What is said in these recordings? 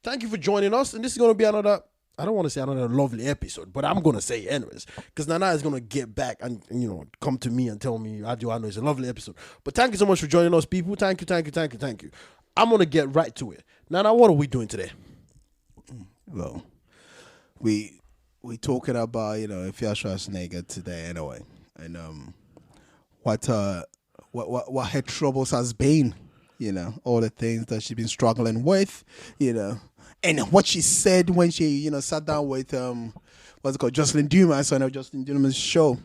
thank you for joining us. And this is going to be another, I don't want to say another lovely episode, but I'm going to say it anyways. Because Nana is going to get back and, come to me and tell me, I know it's a lovely episode. But thank you so much for joining us, people. Thank you. I'm going to get right to it. Nana, what are we doing today? Well, we talking about, Afia Schwarzenegger today anyway. And what her troubles has been, all the things that she's been struggling with, and what she said when she, sat down with what's it called, Joselyn Dumas on Joselyn Dumas' show.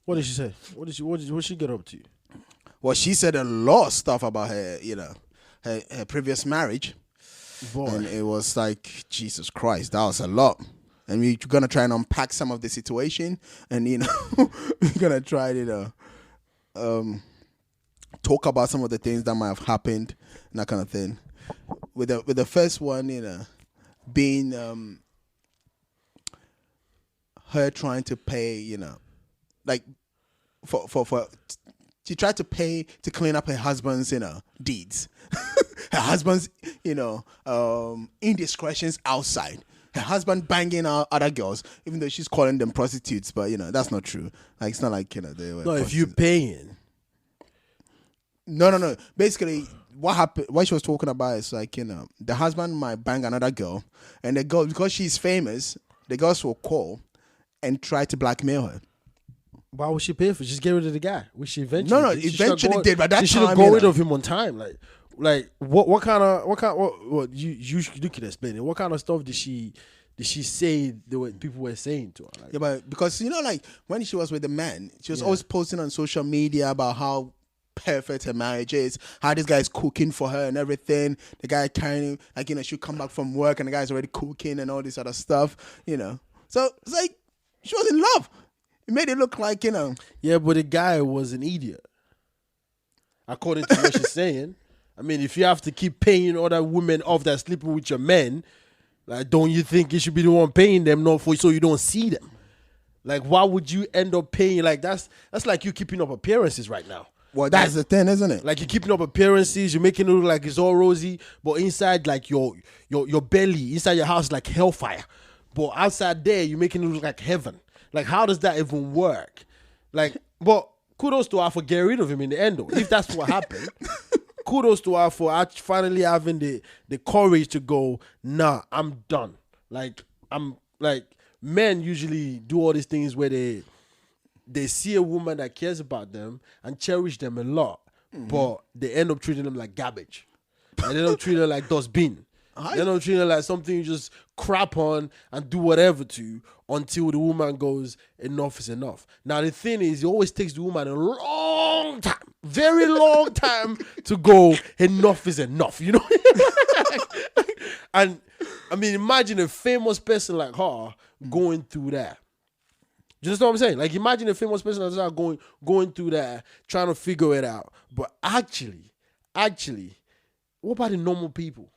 What did she say? What did she get up to? Well, she said a lot of stuff about her, her previous marriage. Boy. And it was like, Jesus Christ, that was a lot. And we're gonna try and unpack some of the situation, and we're gonna try to talk about some of the things that might have happened and that kind of thing. With the first one, being her trying to pay, like for she tried to pay to clean up her husband's deeds, her husband's indiscretions outside. Her husband banging out other girls, even though she's calling them prostitutes, but that's not true. Like, it's not like they were. No, if you're paying. No. Basically, what happened? What she was talking about is like the husband might bang another girl, and the girl, because she's famous, the girls will call and try to blackmail her. Why would she pay for it? Just get rid of the guy. Which she eventually No, eventually did, but that time she should have got rid of him on time. Like what you can explain it. What kind of stuff did she say people were saying to her? Like, yeah, but because like when she was with the man, she was always posting on social media about how perfect her marriage is, how this guy is cooking for her and everything. The guy carrying, she'll come back from work and the guy's already cooking and all this other stuff. So it's like she was in love. It made it look like Yeah, but the guy was an idiot, according to what she's saying. I mean, if you have to keep paying other women off that are sleeping with your men, like, don't you think you should be the one paying them, not for so you don't see them? Like, why would you end up paying? Like, that's like you keeping up appearances right now. Well, that's the thing, isn't it? Like, you're keeping up appearances, you're making it look like it's all rosy, but inside, like, your belly, inside your house is like hellfire. But outside there, you're making it look like heaven. Like, how does that even work? Like, but kudos to her for getting rid of him in the end, though, if that's what happened. Kudos to her for finally having the courage to go, nah, I'm done. Like, men usually do all these things where they see a woman that cares about them and cherish them a lot, but they end up treating them like garbage. And they don't treat her like dustbin. They don't treat her like something you just crap on and do whatever to until the woman goes, enough is enough. Now, the thing is, it always takes the woman a long time, very long time to go, enough is enough, And, I mean, imagine a famous person like her going through that. Do you understand what I'm saying? Like, imagine a famous person like that going through that, trying to figure it out. But actually, what about the normal people?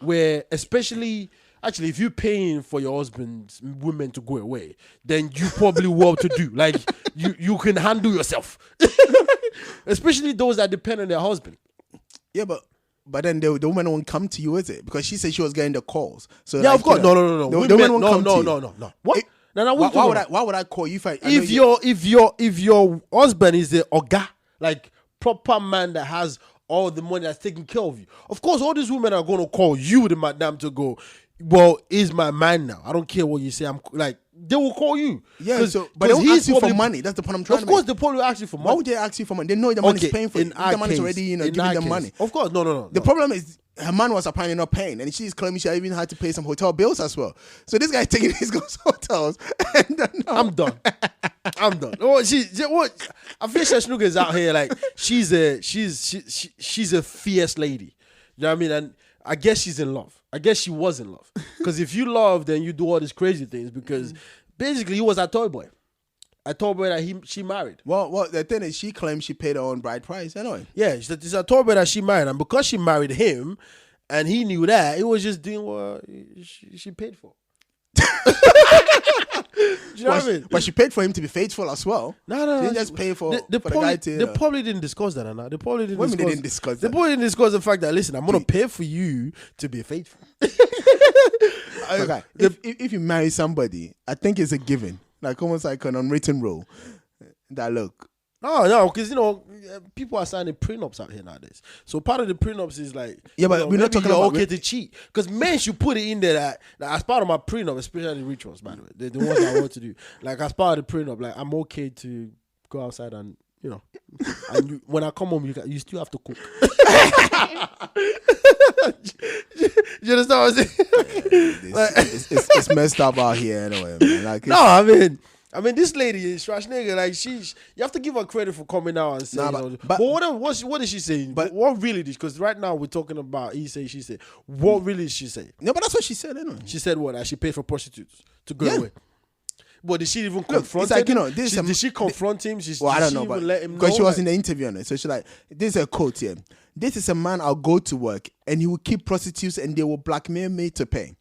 Where, especially, if you're paying for your husband's women to go away, then you probably well to do. Like, you can handle yourself. Especially those that depend on their husband. Yeah, but then the woman won't come to you, is it? Because she said she was getting the calls. So yeah, of course. No. The women won't come to you. No. What? Why would I call you if your husband is a oga, like proper man that has all the money that's taking care of you, of course all these women are going to call you, the madam, to go, well, is my man now, I don't care what you say, I'm like, they will call you. Yeah, but they will ask you for money. That's the point I'm trying to make. Of course they probably ask you for money. Why would they ask you for money? They know the money's paying for it. The money's already giving them money. Of course, no. The problem is her man was apparently not paying, and she's claiming she even had to pay some hotel bills as well. So this guy's taking his girls' hotels. And I'm done. Oh, what? Afia Schwarzenegger is out here like she's a fierce lady. You know what I mean? And I guess she's in love. I guess she was in love. Because if you love, then you do all these crazy things. Because basically, he was a toy boy. A toy boy that she married. Well, the thing is, she claims she paid her own bride price anyway. Yeah, it's a toy boy that she married. And because she married him, and he knew that, it was just doing what she paid for. Do you know what I mean? But she paid for him to be faithful as well. No. She didn't just pay for the guy to... They probably didn't discuss that, Anna. They probably didn't discuss that. They didn't discuss the fact that, listen, I'm going to pay for you to be faithful. Okay. If you marry somebody, I think it's a given, like almost like an unwritten rule. That look. No, because people are signing prenups out here nowadays. So part of the prenups is like, yeah, but we're not talking you're about okay to cheat. Because men should put it in there that as part of my prenup, especially the rich ones, by the way, the ones I want to do. Like as part of the prenup, like I'm okay to go outside and and when I come home, you still have to cook. You understand what I'm saying? It's messed up out here anyway, man. Like, no, I mean, this lady, Schwarzenegger, like you have to give her credit for coming out and saying. But what is she saying? But what really did? Because right now we're talking about he say, she say. What really did she say? No, but that's what she said anyway. She said what? That she paid for prostitutes to go away. But did she even confront him? Like, did she confront him? I don't know, but let him know? Because she was in the interview on it, so she's like, "This is a quote here. This is a man I'll go to work and he will keep prostitutes and they will blackmail me to pay."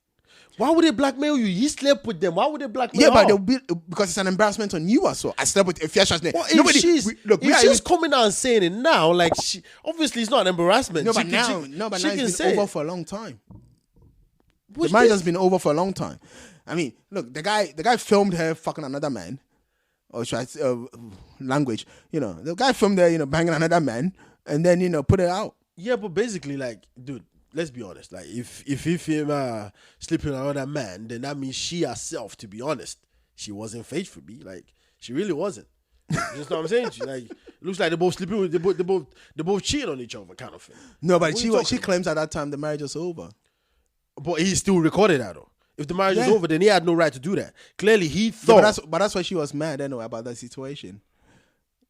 Why would they blackmail you? You slept with them. Why would they blackmail you? Yeah, but they'll be, because it's an embarrassment on you as well. I slept with Afia Schwarzenegger. Well, if she's coming out and saying it now, like obviously it's not an embarrassment. No, but now it's been over for a long time. The marriage has been over for a long time. I mean, look, the guy filmed her fucking another man, or should I say, language. The guy filmed her, banging another man, and then put it out. Yeah, but basically, like, dude, let's be honest. Like, if he film sleeping with another man, then that means she herself, to be honest, she wasn't faithful. Like, she really wasn't. You know what I'm saying? Like, it looks like they're both sleeping with, they both cheating on each other, kind of thing. No, but she claims at that time the marriage was over. But he still recorded that though. If the marriage is over, then he had no right to do that. Clearly, he thought. Yeah, but that's why she was mad anyway about that situation.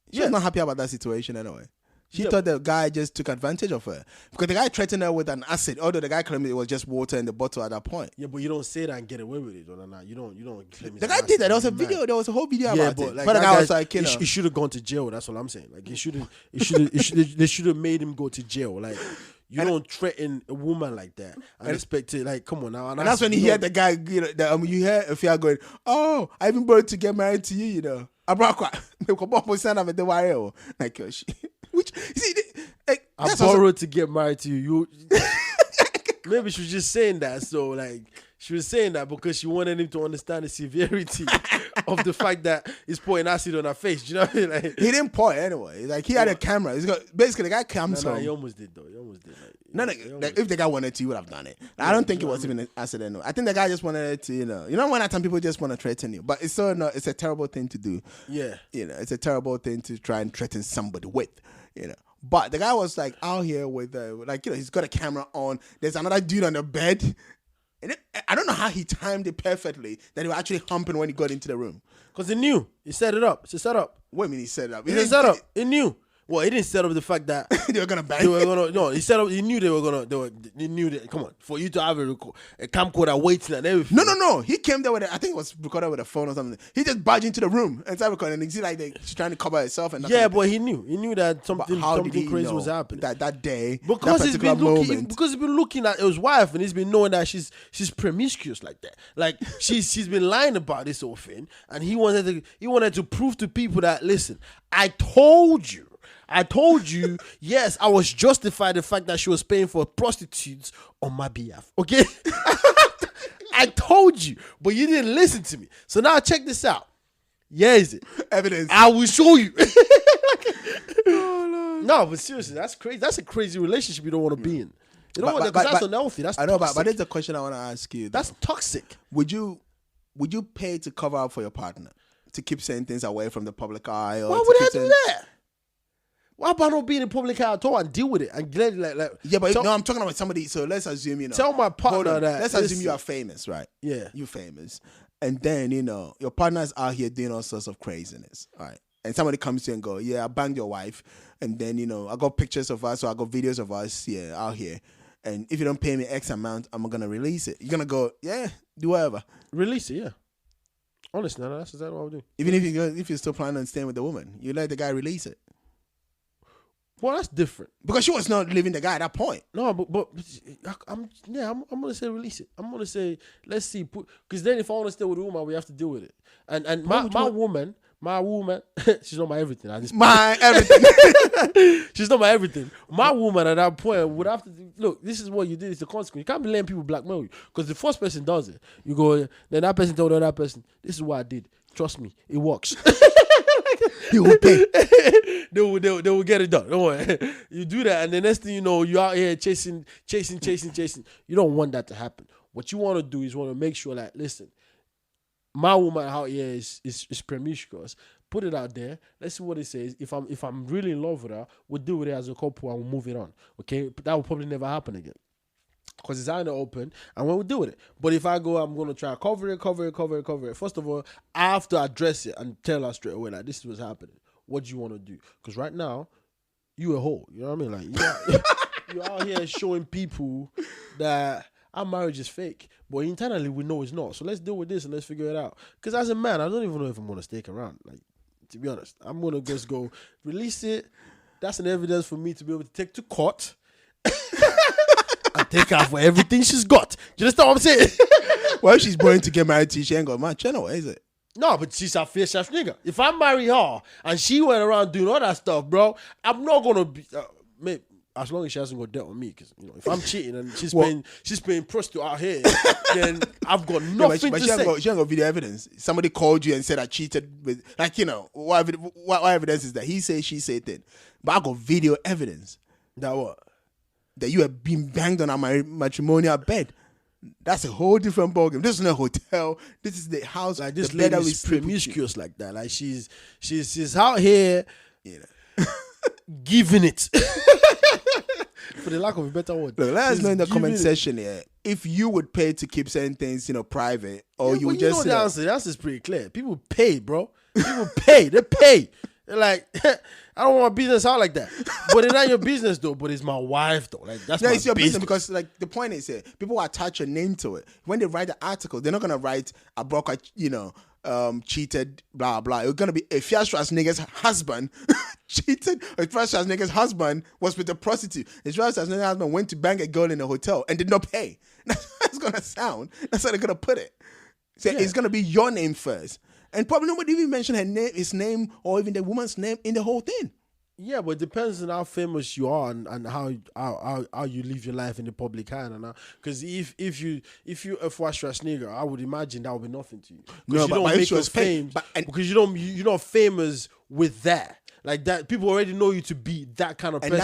She was not happy about that situation anyway. She thought the guy just took advantage of her. Because the guy threatened her with an acid, although the guy claimed it was just water in the bottle at that point. Yeah, but you don't say that and get away with it. No. You don't claim it. The guy did that. There was a video. There was a whole video about it. Like, but the guy was like, he should have gone to jail. That's what I'm saying. Like, they should have made him go to jail. Like, you don't threaten a woman like that and expect to, like, come on now. And that's when you hear the guy, you hear Afia going, "Oh, I even brought to get married to you, I brought like, which, you see, like, I borrowed to get married to you. Maybe she was just saying that. So, like, she was saying that because she wanted him to understand the severity of the fact that he's pouring acid on her face. Do you know what I mean? Like, he didn't pour it anyway. Like, he had a camera. Basically, the guy comes home. He almost did, though. He almost did. Like, if the guy wanted to, he would have done it. I don't think it was even an acid anyway. I think the guy just wanted it to, when at times people just want to threaten you. But it's it's a terrible thing to do. Yeah. It's a terrible thing to try and threaten somebody with, But the guy was like out here with, he's got a camera on. There's another dude on the bed. And I don't know how he timed it perfectly that he was actually humping when he got into the room. Because he knew. He set it up. It's a setup. What do you mean he set it up? He didn't set up. He knew. Well, he didn't set up the fact that they were gonna bang. He set up. He knew they were gonna. He knew that. Come on, for you to have a camcorder waiting and everything. No. He came there with I think it was recorded with a phone or something. He just barged into the room and started recording. And you see, like she's trying to cover herself. And but he knew. He knew that something crazy was happening that day. Because he's been looking at his wife and he's been knowing that she's promiscuous like that. Like she's been lying about this whole thing, and he wanted to prove to people that, listen, I told you, yes, I was justified the fact that she was paying for prostitutes on my behalf. Okay? I told you, but you didn't listen to me. So now check this out. Yeah, is it? Evidence. I will show you. No, but seriously, that's crazy. That's a crazy relationship you don't want to be in. You know what? Because that's unhealthy. That's toxic. But there's a question I want to ask you. That's toxic. Would you pay to cover up for your partner? To keep saying things away from the public eye? Or why would I do that? Why about not being in public eye at all and deal with it and get like? Yeah, but I'm talking about somebody. So let's assume Tell my partner that. Let's assume you are famous, right? Yeah, you're famous, and then your partner is out here doing all sorts of craziness, all right? And somebody comes to you and go, "Yeah, I banged your wife," and then I got pictures of us, or I got videos of us, out here. And if you don't pay me X amount, I'm gonna release it. You're gonna go, yeah, do whatever. Release it, yeah. Honestly, no, that's exactly what I would do. Even if you're still planning on staying with the woman, you let the guy release it. Well, that's different because she was not leaving the guy at that point. No, but I'm gonna say release it. I'm gonna say let's see, because then if I want to stay with a woman, we have to deal with it. And my My woman, she's not my everything. At this point. My everything. She's not my everything. My woman at that point would have to look. This is what you did. It's the consequence. You can't be letting people blackmail you because the first person does it. You go, then that person told the other person, "This is what I did. Trust me, it works." You will pay. They will get it done. Don't worry. You do that, and the next thing you know, you're out here chasing. You don't want that to happen. What you want to do is want to make sure that, listen, my woman out here is promiscuous. Put it out there. Let's see what it says. If I'm really in love with her, we'll deal with it as a couple and we'll move it on. Okay? But that will probably never happen again. Because it's out in the open and we'll deal with it. But if I go, I'm going to try to cover it. First of all, I have to address it and tell her straight away, like, this is what's happening. What do you want to do? Because right now, you a hoe. You know what I mean? Like, you're out here showing people that our marriage is fake. But internally, we know it's not. So let's deal with this and let's figure it out. Because as a man, I don't even know if I'm going to stick around. Like, to be honest, I'm going to just go release it. That's an evidence for me to be able to take to court and take her for everything she's got. Do you understand what I'm saying? Well, she's born to get married to, she ain't got much anyway, is it? No, but she's Afia Schwarzenegger. If I marry her and she went around doing all that stuff, bro, I'm not going to be... maybe, as long as she hasn't got debt on me, because if I'm cheating and she's paying prostitute out here, then I've got nothing to say. She ain't got video evidence. Somebody called you and said I cheated with, like, what evidence is that? He said, she said that. But I got video evidence. That what? That you have been banged on my matrimonial bed. That's a whole different ballgame. This is not a hotel. This is the house. Like, this lady is promiscuous like that. Like, she's out here, giving it. For the lack of a better word. Look, let us know in the comment section here if you would pay to keep certain things, private, or you would just. The answer. The answer is pretty clear. People pay, bro. People pay. They pay. They're like, I don't want my business out like that. But it's not your business though. But it's my wife though. Like, that's it's your business because, like, the point is here, people will attach your name to it. When they write the article, they're not gonna write a broker, cheated, blah blah. It's gonna be Afia Schwarzenegger's husband cheated. Afia Schwarzenegger's husband was with a prostitute. Afia Schwarzenegger's husband went to bang a girl in a hotel and did not pay. That's how it's gonna sound. That's how they're gonna put it. So it's gonna be your name first, and probably nobody even mentioned his name, or even the woman's name in the whole thing. Yeah, but it depends on how famous you are and how you live your life in the public eye. Because if you Afia Schwarzenegger, I would imagine that would be nothing to you. No, but make your fame because you're not famous with that. Like that, people already know you to be that kind of person.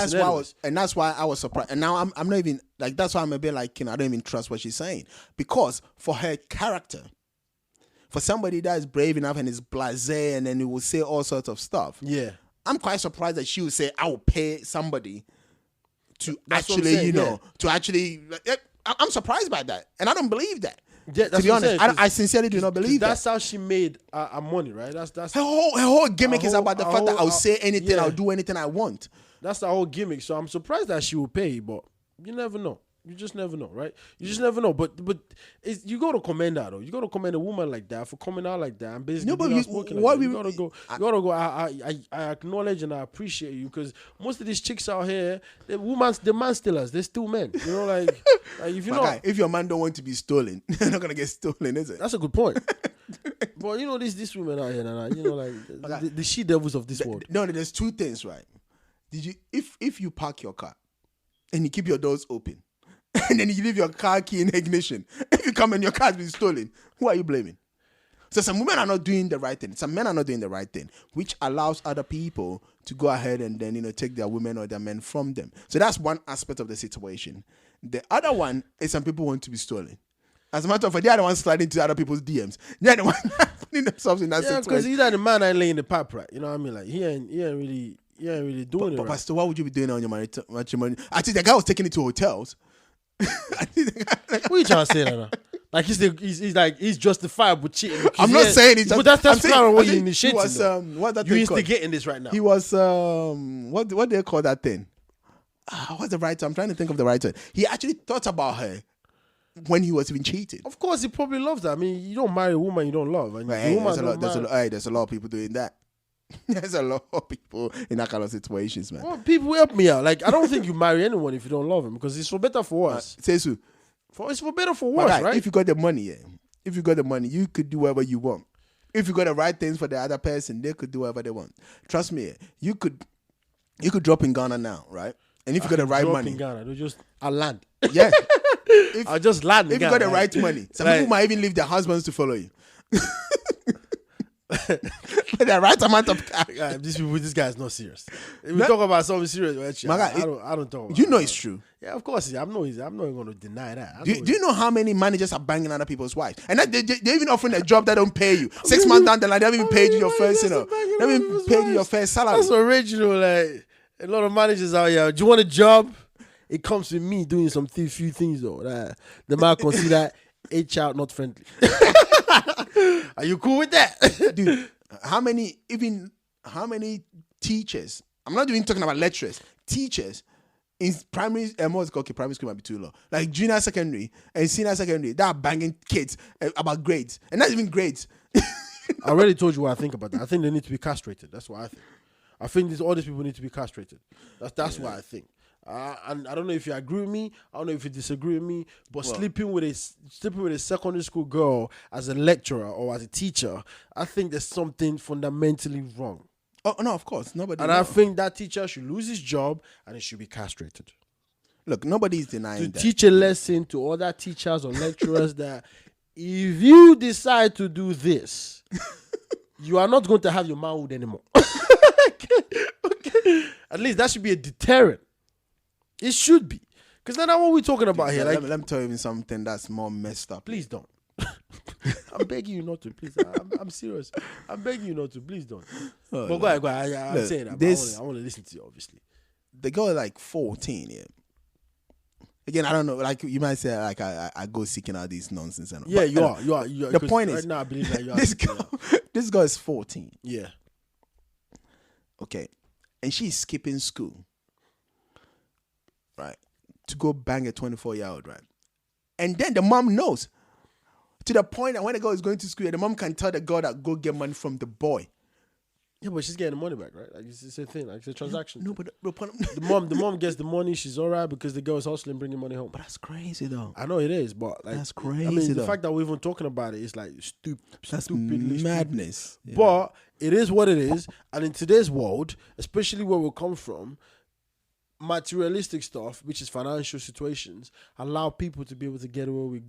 That's why I was surprised. And now I'm not even like, that's why I'm a bit like, I don't even trust what she's saying, because for her character, for somebody that is brave enough and is blasé and then he will say all sorts of stuff. Yeah. I'm quite surprised that she would say, I will pay somebody to I'm surprised by that. And I don't believe that. Yeah, to be honest, I sincerely do not believe that. That's how she made her money, right? That's her whole gimmick is about the fact that I'll say anything, I'll do anything I want. That's the whole gimmick. So I'm surprised that she will pay, but you never know. You just never know, right? You just never know. But you got to commend her though. You got to commend a woman like that for coming out like that and basically you got to go. I acknowledge and I appreciate you, because most of these chicks out here, the man stealers. They're still men. Like if you know, if your man don't want to be stolen, they're not gonna get stolen, is it? That's a good point. But these women out here, like the she devils of this world. No, there's two things, right? If you park your car and you keep your doors open, and then you leave your car key in ignition, if you come and your car has been stolen, who are you blaming? So some women are not doing the right thing. Some men are not doing the right thing, which allows other people to go ahead and then, take their women or their men from them. So that's one aspect of the situation. The other one is some people want to be stolen. As a matter of fact, they are the ones sliding into other people's DMs. They are the ones putting themselves in that situation. Yeah, because he's like the man ain't laying the pipe right. You know what I mean? Like, he ain't really doing it. But Pastor, what would you be doing on your matrimony? I think the guy was taking it to hotels. What are you trying to say now? Like he's justified with cheating. I'm not saying it's but that's kind of what you initiating. You're instigating this right now. He was what do they call that thing? What's the right term? I'm trying to think of the right term. He actually thought about her when he was being cheated. Of course, he probably loves that. I mean, you don't marry a woman you don't love. And there's a lot of people doing that. There's a lot of people in that kind of situations, man. Well, people help me out. Like, I don't think you marry anyone if you don't love him, because it's for better for worse. Say so. It's for better for worse, right? If you got the money, you could do whatever you want. if you got the right things for the other person, they could do whatever they want. Trust me, you could drop in Ghana now, right? And if you got the right money, in Ghana, I'll land. yeah, I'll just land. If you got the right money, some people might even leave their husbands to follow you. The right amount of cash. This guy is not serious. If we talk about something serious, actually, I don't talk about you know it's true. Yeah, of course. I'm not going to deny that. Do you know how many managers are banging other people's wives? And they're even offering a job that don't pay you. 6 months down the line, they haven't even paid you your first, they haven't even paid you your first salary. That's original. Like, a lot of managers out here, do you want a job? It comes with me doing some few things, though. That the man consider HR not friendly. Are you cool with that? Dude, how many teachers, I'm not even talking about lecturers, teachers in primary, primary school might be too low, like junior secondary and senior secondary, that are banging kids about grades, and not even grades. I already told you what I think about that. I think they need to be castrated. That's what I think. I think all these people need to be castrated. That's what I think. And I don't know if you agree with me. I don't know if you disagree with me. But sleeping with a secondary school girl as a lecturer or as a teacher, I think there's something fundamentally wrong. Oh no, of course, nobody. And I think that teacher should lose his job and he should be castrated. Look, nobody's denying that. Teach a lesson to other teachers or lecturers that if you decide to do this, you are not going to have your manhood anymore. Okay. At least that should be a deterrent. It should be. Because that's not what we're talking about here. Let me tell you something that's more messed up. Please don't. I'm begging you not to. Please. I'm serious. I'm begging you not to. Please don't. But go ahead. I'm saying that. I want to listen to you, obviously. The girl is like 14, yeah. Again, I don't know. Like you might say, like I go seeking out these nonsense. And yeah, you are. The point is, right now I believe that you are. This girl is 14. Yeah. Okay, and she's skipping school, right, to go bang a 24-year-old, right? And then the mom knows, to the point that when the girl is going to school, the mom can tell the girl that go get money from the boy. Yeah, but she's getting the money back, right? Like it's a thing, like it's a transaction. No, but the mom gets the money. She's all right because the girl is hustling, bringing money home. But that's crazy, though. I know it is, but like that's crazy. I mean, the fact that we're even talking about it is like that's stupidly madness. Stupid. Yeah. But it is what it is, and in today's world, especially where we come from, materialistic stuff, which is financial situations, allow people to be able to get away with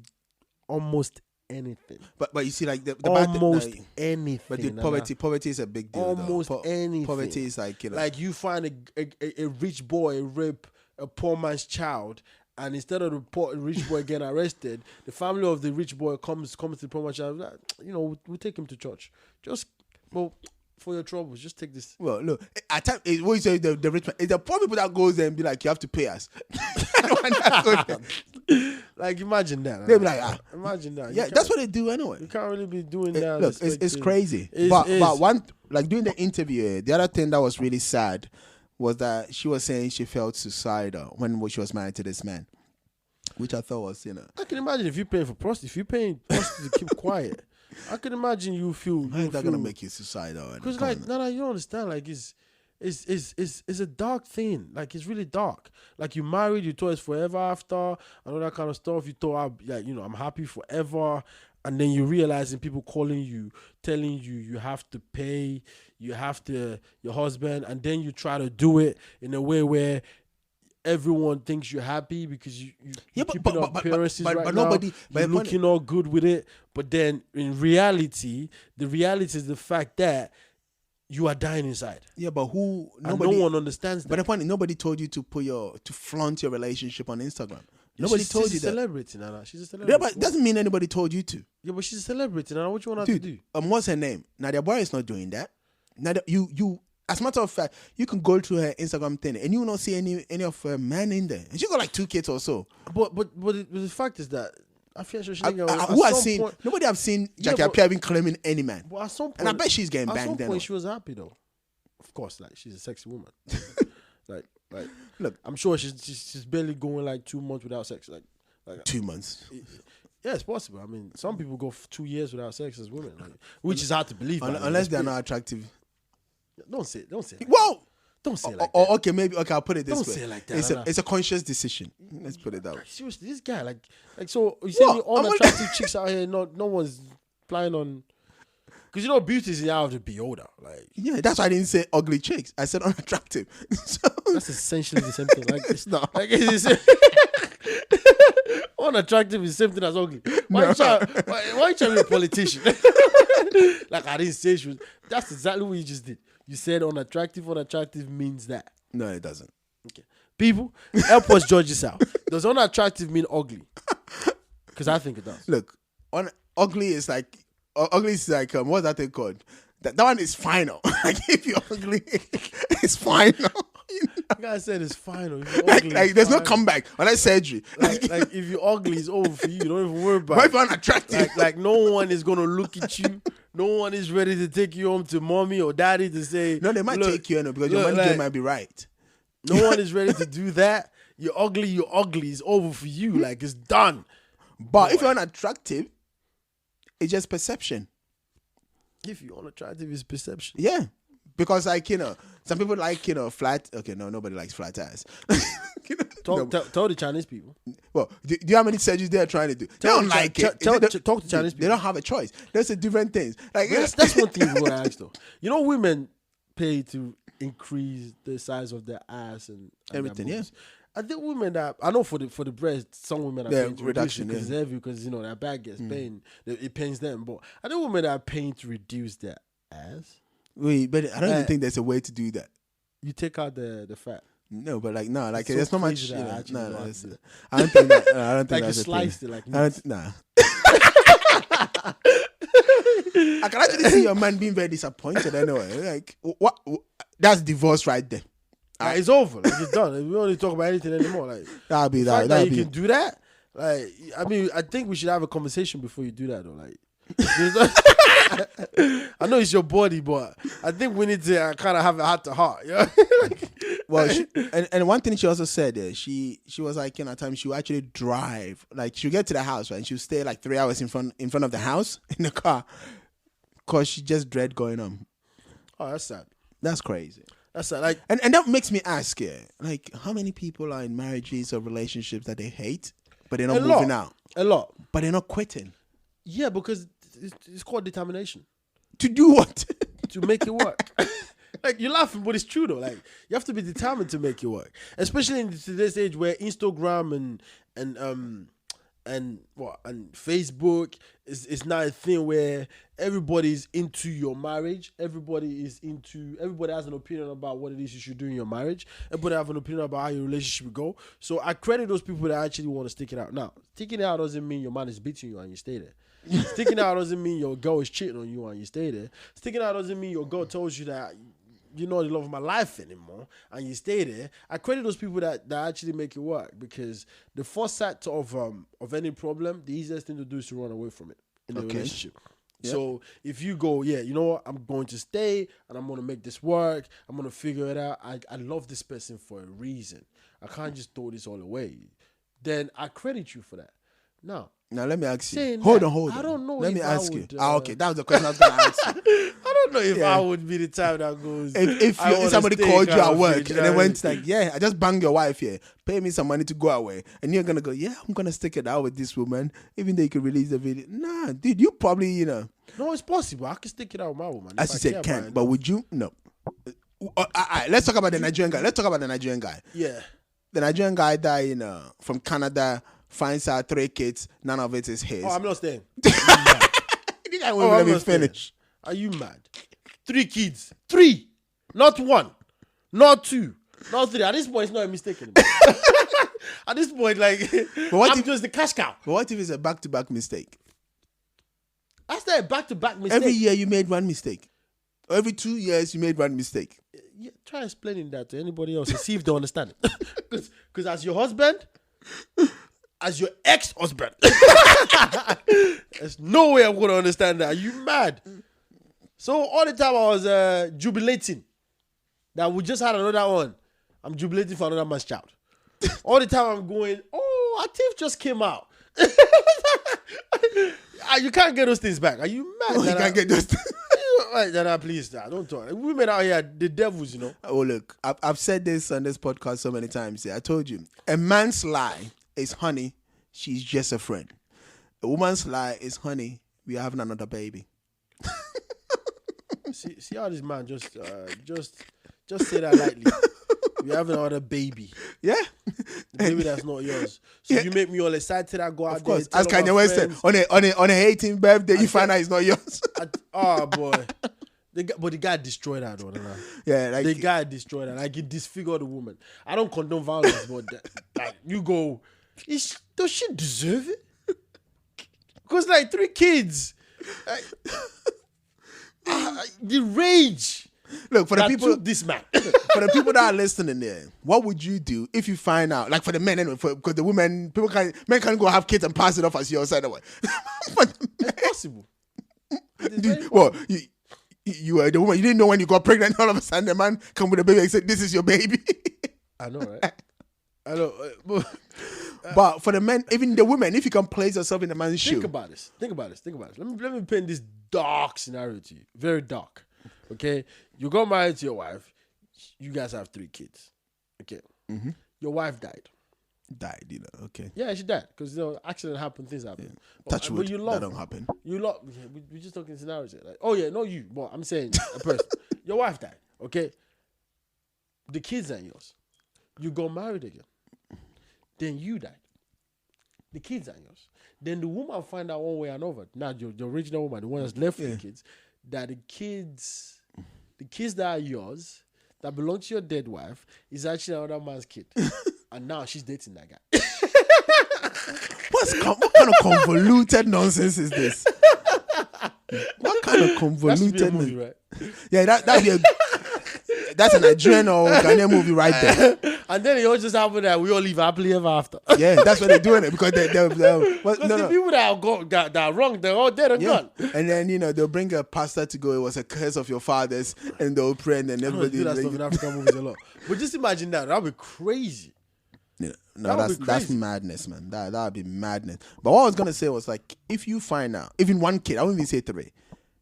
almost anything. But you see, like the almost anything. But dude, poverty is a big deal. Almost anything. Poverty is like, like you find a rich boy rape a poor man's child, and instead of the rich boy getting arrested, the family of the rich boy comes to the poor man's child. Like, we'll take him to church. For your troubles, just take this. Well, look, at times, what you say, the rich man, it's the poor people that goes there and be like, you have to pay us. Like, imagine that. They'll be like, imagine that. Yeah, that's what they do anyway. You can't really be doing that. Look, it's crazy. But one, like during the interview, the other thing that was really sad was that she was saying she felt suicidal when she was married to this man, which I thought was, I can imagine if you're paying for prostitutes, to keep quiet. I can imagine you feel. How is that gonna make you suicidal? Because you don't understand. Like it's a dark thing. Like it's really dark. Like you married, you thought it's forever after, and all that kind of stuff. You thought, I'm happy forever, and then you realizing people calling you, telling you have to pay, you have to your husband, and then you try to do it in a way where everyone thinks you're happy because you're keeping up appearances right now. You're looking all good with it. But then in reality, the reality is the fact that you are dying inside. Yeah, but no one understands that. But the point is, nobody told you to flaunt your relationship on Instagram. Nobody told you that. She's a celebrity, Nana. She's a celebrity. Yeah, but it doesn't mean anybody told you to. Yeah, but she's a celebrity, Nana. What you want her to do? What's her name? Nadia Boy is not doing that. Nadia, you. As a matter of fact, you can go through her Instagram thing and you will not see any of her men in there. And she got like 2 kids or so. But the fact is that Afia Schwarzenegger, nobody have seen Jackie Appiah even claiming any man. But at some point, and I bet she's getting banged. At some point, then. she was happy though. Of course, like she's a sexy woman. like look, I'm sure she's barely going like 2 months without sex. Like 2 months. Yeah, it's possible. I mean, some people go 2 years without sex as women, which is hard to believe. Unless they're not attractive. Don't say it. Whoa! Don't say it like that. Okay, maybe. Okay, I'll put it this way. Don't say it like that. It's a conscious decision. Let's put it that way. Seriously, this guy, so you see all attractive chicks out here, no one's planning on. Because you know, beauty is in the eye of the beholder. Like, Yeah, that's why I didn't say ugly chicks. I said unattractive. So, that's essentially the same thing. Like, it's not. Like, it's unattractive is the same thing as ugly. Why you trying to be a politician? Like, I didn't say she was. That's exactly what you just did. You said unattractive. Unattractive means that. no, it doesn't. Okay. People, help us judge this out. Does unattractive mean ugly? Because I think it does. Look, ugly is like what's that thing called? That one is final. Like if you're ugly, it's final. The guy said it's final. If you're Like, ugly, like it's there's no final. comeback. When I surgery, Like if you're ugly, it's over for you. You don't even worry about but it. if you're unattractive, Like no one is gonna look at you. No one is ready to take you home to mommy or daddy to say. no, they might "Look, take you in because your look, money like, might be right. No one is ready to do that. You're ugly. You're ugly. It's over for you. Like it's done. But if you're unattractive, it's just perception. If you're unattractive, it's perception. Yeah. Because like, some people like, flat. Okay, no, nobody likes flat ass. Tell the Chinese people. Well, do you know how many surgeries they're trying to do? They don't like it. Talk to Chinese people. They don't have a choice. There's a different things. Like That's one thing you want to ask though. You know, women pay to increase the size of their ass and everything. their Yeah. boobs. I think women that I know for the breast, some women are paying to reduction, reduce it because it's heavy because their back gets pain. It pains them. But I think women that are paying to reduce their ass. Wait, but I don't even think there's a way to do that. You take out the fat. No, but like It's so there's not much. crazy that I actually know how to do that. I don't think that. I don't think Like you that's a sliced thing. it like I meat. don't, nah. I can actually see your man being very disappointed anyway. Like what? That's divorce right there. Like, it's over. Like it's done. We don't need to talk about anything anymore. Like That'll be the fact that. that That'll you be. can do that. Like I mean, I think we should have a conversation before you do that though. Like I know it's your body, but I think we need to kind of have a heart to heart. You know? Well, and one thing she also said, she was like, at times she would actually drive, like she'll get to the house, right, and she'll stay like 3 hours in front of the house in the car, cause she just dread going home. Oh, that's sad. That's crazy. That's sad. Like, And that makes me ask, like how many people are in marriages or relationships that they hate, but they're not moving out, a lot. but they're not quitting. Yeah, because it's called determination To do what? to make it work. Like you're laughing, but it's true though. Like you have to be determined to make it work, especially in today's age where Instagram and Facebook is now a thing where everybody's into your marriage. Everybody has an opinion about what it is you should do in your marriage. Everybody have an opinion about how your relationship will go. So I credit those people that actually want to stick it out. Now, sticking it out doesn't mean your man is beating you and you stay there. Sticking it out doesn't mean your girl is cheating on you and you stay there. Sticking it out doesn't mean your girl tells you that you're not the love of my life anymore and you stay there. I credit those people that actually make it work, because the foresight of any problem, the easiest thing to do is to run away from it in a relationship. Yep. So if you go, you know what, I'm going to stay and I'm going to make this work. I'm going to figure it out. I love this person for a reason. I can't just throw this all away. Then I credit you for that. Now let me ask you. Saying Hold that, on. I don't know Let if me I ask you. would, Okay, that was the question I was going to ask you. I don't know if I would be the type that goes. If somebody called you at work and they went like, I just banged your wife here, pay me some money to go away, and you're gonna go, I'm gonna stick it out with this woman, even though you could release the video. Nah, dude, you probably, No, it's possible. I can stick it out with my woman. As you said, can, but would you? No. Let's talk about the Nigerian guy. Yeah. The Nigerian guy that from Canada finds out 3 kids, none of it is his. Oh, I'm not staying. The guy won't let me finish. Are you mad? 3 kids. 3. Not 1. Not 2. Not 3. At this point, it's not a mistake anymore. At this point, like, I'm just the cash cow. But what if it's a back-to-back mistake? That's not a back-to-back mistake. Every year you made one mistake. Every 2 years you made one mistake. Yeah, try explaining that to anybody else and see if they understand it. Because as your husband, as your ex-husband, there's no way I'm going to understand that. Are you mad? So all the time I was jubilating that we just had another one. I'm jubilating for another man's child. All the time I'm going, our teeth just came out. You can't get those things back. Are you mad? You can't get those things. Right, please, don't talk. Women out here, the devils, Oh, look, I've said this on this podcast so many times. I told you, a man's lie is, honey, she's just a friend. A woman's lie is, honey, we're having another baby. see how this man just say that lightly. You have another baby. Yeah. The baby that's not yours. So you make me all excited. I go out Of course. there. As Kanye West said, on a 18th birthday, you find out it's not yours. Oh boy. But the guy destroyed her though. Yeah, like the guy destroyed her. Like he disfigured the woman. I don't condone violence, but like you go, does she deserve it? Because like 3 kids, like, the rage. Look, for the that people, took this man. for the people that are listening there, what would you do if you find out? Like for the men, anyway, because the women, men can't go have kids and pass it off as yours anyway. It's possible. Well, you are the woman. You didn't know when you got pregnant. All of a sudden, the man come with a baby and said, "This is your baby." I know, right? I know. But for the men, even the women, if you can place yourself in the man's shoe. Think about this. Let me paint this dark scenario to you. Very dark. Okay? You got married to your wife. You guys have 3 kids. Okay? Mm-hmm. Your wife died. Okay. Yeah, she died. Because, accident happen, things happen. Yeah. Touch wood, you love that don't happen. You love, we're just talking scenarios here. Like, oh yeah, not you, but I'm saying a person. Your wife died, okay? The kids aren't yours. You got married again. Then you died. The kids aren't yours. Then the woman find out one way or another, not your original woman, the one that's left for the kids, that the kids that are yours, that belong to your dead wife, is actually another man's kid. And now she's dating that guy. What kind of convoluted nonsense is this? What kind of convoluted? That should be a movie, right? Yeah, that'd be that's a Nigerian or Ghanaian movie right there. And then it all just happened that we all live happily ever after. Yeah, that's what they're doing it because the people that are wrong, they're all dead and gone. And then they'll bring a pastor to go. It was a curse of your fathers, and they'll pray, and then everybody do that stuff in African movies a lot. But just imagine that'd be crazy. Yeah, no, that's madness, man. That'd be madness. But what I was gonna say was like, if you find out, even 1 kid, I wouldn't even say 3,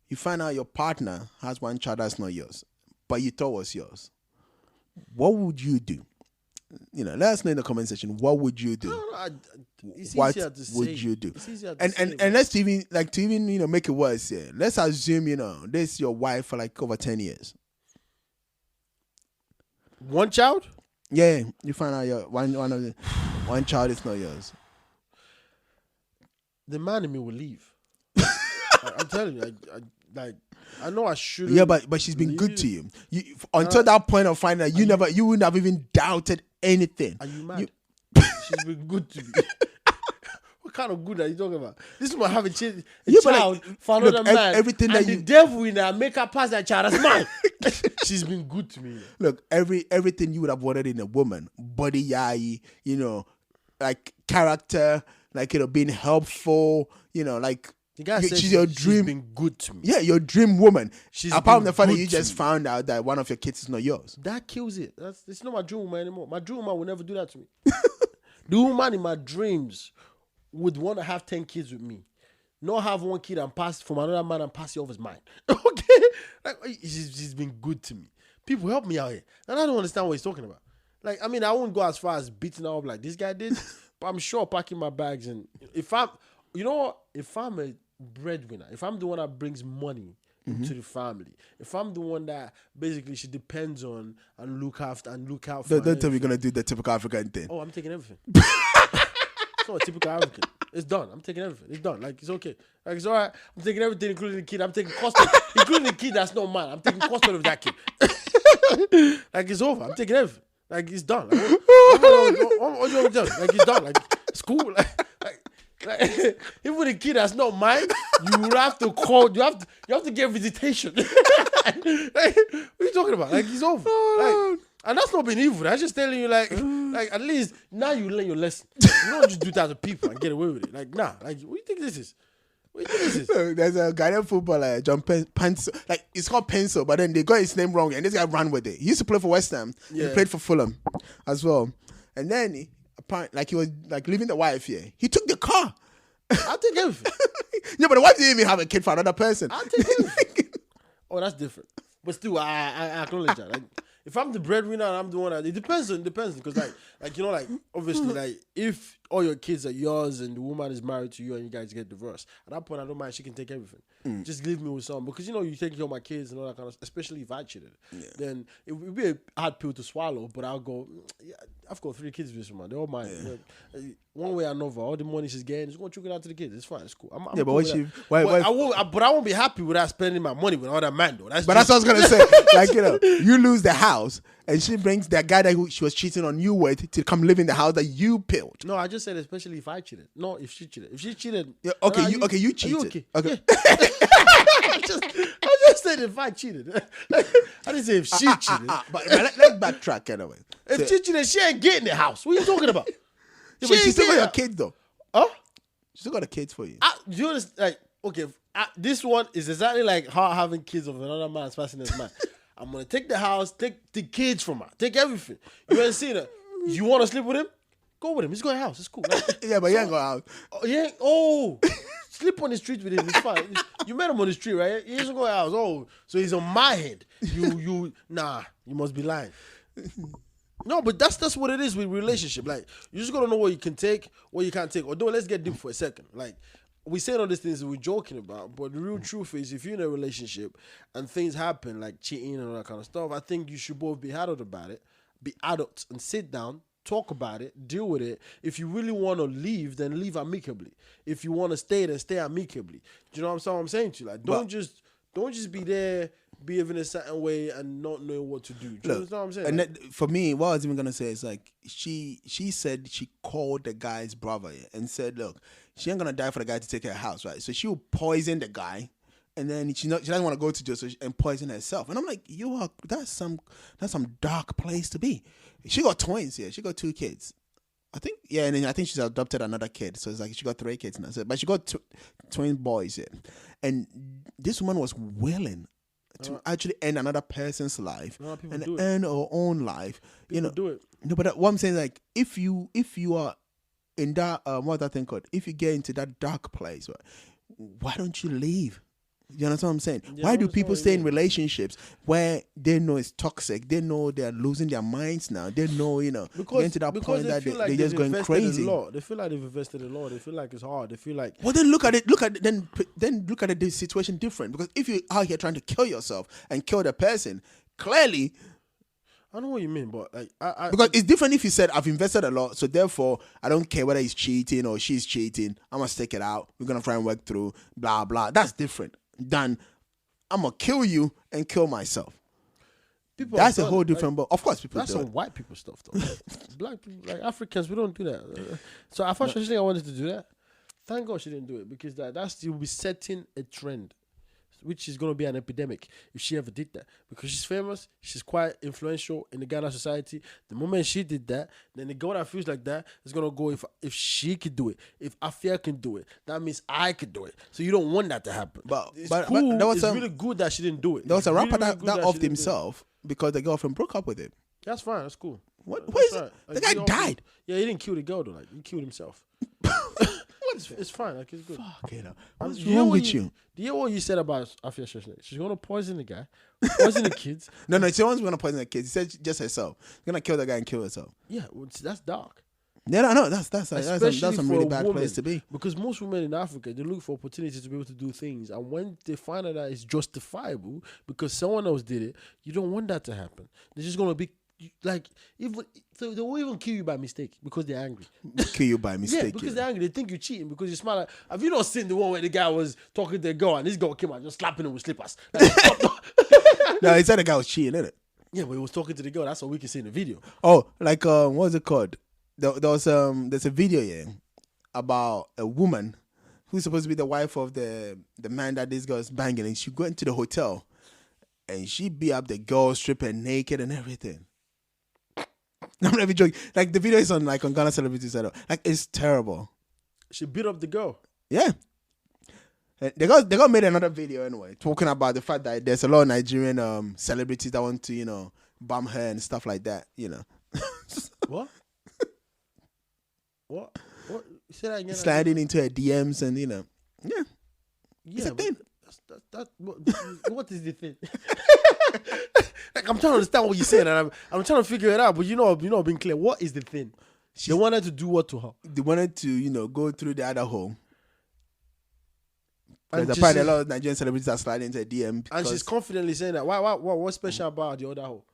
you find out your partner has 1 child that's not yours, but you thought was yours. What would you do? Let us know in the comment section. What would you do? What would you do? And let's even make it worse. Yeah, let's assume this is your wife for like over 10 years. 1 child? Yeah, you find out your one child is not yours. The man in me will leave. I'm telling you, I know I shouldn't. Yeah, but she's been good to you. Until that point of finding out, you wouldn't have even doubted anything. Are you mad? She's been good to me. What kind of good are you talking about? This woman have a child for another man. Everything and the devil in her make her pass that child as mine. She's been good to me. Look, everything you would have wanted in a woman, body, like character, like being helpful, like. The guy said she's your dream. She's been good to me. Yeah, your dream woman. Apart from the fact that you just me. found out that one of your kids is not yours. That kills it. It's not my dream woman anymore. My dream woman will never do that to me. The woman in my dreams would want to have 10 kids with me. Not have 1 kid and pass from another man and pass it off as mine. Okay? Like, she's been good to me. People help me out here. And I don't understand what he's talking about. Like, I mean, I won't go as far as beating her up like this guy did. But I'm sure packing my bags and if I'm a breadwinner, if I'm the one that brings money to the family, if I'm the one that basically she depends on and look out for. Don't tell me you're gonna do the typical African thing. Oh, I'm taking everything. It's not a typical African. It's done. I'm taking everything. It's done. Like, it's okay. Like, it's all right. I'm taking everything, including the kid. I'm taking custody, including the kid that's not mine. I'm taking custody of that kid. Like, it's over. I'm taking everything. Like, it's done. Like, what do you want to do? Like, it's done. Like, it's cool. Like, even the kid that's not mine, you will have to call. You have to get visitation. Like, what are you talking about? Like, it's over. Like, and that's not being evil. That's just telling you, like at least now you learn your lesson. You don't just do that to people and get away with it. Like, nah. Like, what do you think this is? There's a Ghanaian footballer, John Pencil. Like, it's called Pencil, but then they got his name wrong, and this guy ran with it. He used to play for West Ham. Yeah. He played for Fulham as well. And then he was like leaving the wife here. He took the car. I'll take everything. Yeah, but the wife didn't even have a kid for another person. I'll take everything. Oh, that's different. But still, I acknowledge that. Like, if I'm the breadwinner and I'm the one that it depends because like obviously like if all your kids are yours and the woman is married to you and you guys get divorced, at that point I don't mind, she can take everything. Just leave me with some, because you take care of my kids and all that kind of stuff, especially if I cheated. Then it would be a hard pill to swallow, but I'll go, yeah, I've got 3 kids with this woman, they're all mine. One way or another, all the money she's getting, just going to trickle out to the kids. It's fine, it's cool. I'm but cool what with she that. But I won't be happy without spending my money with all that man though. That's what I was gonna say. Like, you lose the house and she brings that guy that she was cheating on you with to come live in the house that you built. No, I just said especially if I cheated. No, if she cheated. If she cheated. Yeah, okay, you cheated. Okay. I just said if I cheated. I didn't say if she cheated. But let's backtrack anyway. If she cheated, she ain't getting the house. What are you talking about? Yeah, but she still got your kids though. Huh? She still got the kids for you. You understand? Like, okay, this one is exactly like her having kids of another man's passing his man. I'm gonna take the house, take the kids from her, take everything. You ain't seen it. You want to sleep with him? Go with him. He's going to house. It's cool. Like, yeah, but he ain't going out. Sleep on the street with him. It's fine. You met him on the street, right? He isn't going out. Oh, so he's on my head. Nah, you must be lying. No, but that's what it is with relationship. Like, you just gotta know what you can take, what you can't take. Although, let's get deep for a second. Like, we say all these things that we're joking about, but the real truth is, if you're in a relationship and things happen, like cheating and all that kind of stuff, I think you should both be adult about it, be adults and sit down, talk about it, deal with it. If you really want to leave, then leave amicably. If you want to stay, then stay amicably. Do you know what I'm saying to you? Like, don't just be there behaving a certain way and not knowing what to do. Do you know what I'm saying? And for me, what I was even gonna say is like she said she called the guy's brother and said, look, she ain't gonna die for the guy to take her house, right? So she will poison the guy, and then she doesn't want to go to jail, and poison herself. And I'm like, that's some dark place to be. She got twins here. She got 2 kids. I think, yeah, and then I think she's adopted another kid. So it's like she got 3 kids now. So, but she got twin boys here. And this woman was willing to actually end another person's life and end her own life. People do it. No, but what I'm saying is like, if you are in that, what's that thing called? If you get into that dark place, right, why don't you leave? You understand what I'm saying? Yeah, why do people stay in relationships where they know it's toxic? They know they're losing their minds now. They know, getting to that point that they're just going crazy. They feel like they've invested a lot. They feel like it's hard. They feel like... Well, then look at it. Then look at the situation different. Because if you're out here trying to kill yourself and kill the person, clearly... I know what you mean, but like... because it's different if you said, I've invested a lot, so therefore, I don't care whether he's cheating or she's cheating. I must take it out. We're going to try and work through, blah, blah. That's different than I'm going to kill you and kill myself. That's a whole different... But of course, people that's do some white people stuff, though. Black people, like Africans, we don't do that. So I thought I wanted to do that. Thank God she didn't do it, because that's you'll be setting a trend, which is going to be an epidemic if she ever did that. Because she's famous, she's quite influential in the Ghana society. The moment she did that, then the girl that feels like that is going to go, if she could do it, if Afia can do it, that means I could do it. So you don't want that to happen. But it's cool. But it's really good that she didn't do it. There was a rapper that offed didn't himself because the girlfriend broke up with him. That's fine. That's cool. What That's is it? right. The guy died. Yeah, he didn't kill the girl though. Like, he killed himself. It's fine. Like, it's good. Fuck, what's wrong with you? Do you hear what you said about Afia Schwarzenegger? She's going to poison the guy, poison the kids. No, she wasn't going to poison the kids. He said just herself. She's going to kill the guy and kill herself. Yeah, well, that's dark. Yeah, no, that's a really bad place to be. Because most women in Africa, they look for opportunities to be able to do things. And when they find out that it's justifiable because someone else did it, you don't want that to happen. They're just going to be like, so they won't even kill you by mistake because they're angry. Kill you by mistake. Yeah, because they're angry. They think you're cheating because you smile. Like, have you not seen the one where the guy was talking to a girl and this girl came out just slapping him with slippers? Like, no, he said the guy was cheating, isn't it? Yeah, but he was talking to the girl. That's what we can see in the video. Oh, like what was it called? There's a video here about a woman who's supposed to be the wife of the man that this girl is banging, and she went to the hotel and she beat up the girl, strip her naked and everything. I'm not even joking. Like, the video is on Ghanacelebrities. Like, it's terrible. She beat up the girl. Yeah. They got made another video anyway, talking about the fact that there's a lot of Nigerian celebrities that want to, bomb her and stuff like that, What? What? Say that again. Sliding into her DMs and, yeah. It's a thing. What is the thing? Like, I'm trying to understand what you're saying, and I'm trying to figure it out, but you're not being clear. What is the thing? They wanted to do what to her? They wanted to, go through the other hole. And There's apparently a lot of Nigerian celebrities are sliding into a DM. And she's confidently saying that. What's special about the other hole?